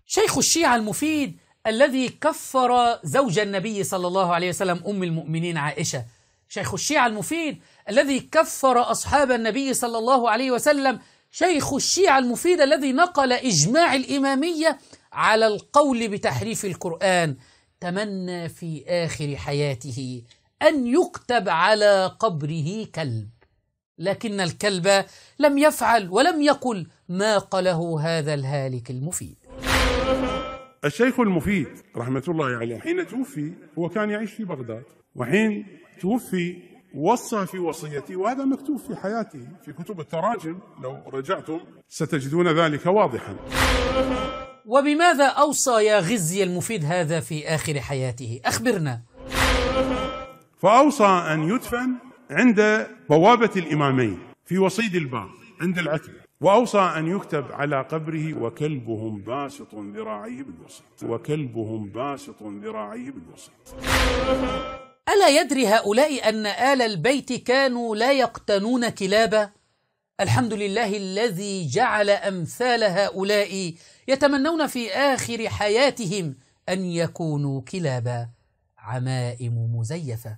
شيخ الشيعة المفيد الذي كفر زوج النبي صلى الله عليه وسلم أم المؤمنين عائشة، شيخ الشيعة المفيد الذي كفر أصحاب النبي صلى الله عليه وسلم، شيخ الشيعة المفيد الذي نقل إجماع الإمامية على القول بتحريف القرآن، تمنى في آخر حياته أن يكتب على قبره كلب، لكن الكلب لم يفعل ولم يقل ما قاله هذا الهالك المفيد. الشيخ المفيد رحمة الله عليه حين توفي هو كان يعيش في بغداد، وحين توفي وصى في وصيته، وهذا مكتوب في حياته في كتب التراجم، لو رجعتم ستجدون ذلك واضحا. وبماذا أوصى يا غزي المفيد هذا في آخر حياته؟ أخبرنا. فأوصى أن يدفن عند بوابة الإمامين في وصيد الباب عند العتبة، وأوصى أن يكتب على قبره وكلبهم باسط ذراعيه بالوسط، وكلبهم باسط ذراعيه بالوسط. ألا يدري هؤلاء أن آل البيت كانوا لا يقتنون كلابا؟ الحمد لله الذي جعل أمثال هؤلاء يتمنون في آخر حياتهم أن يكونوا كلابا، عمائم مزيفة.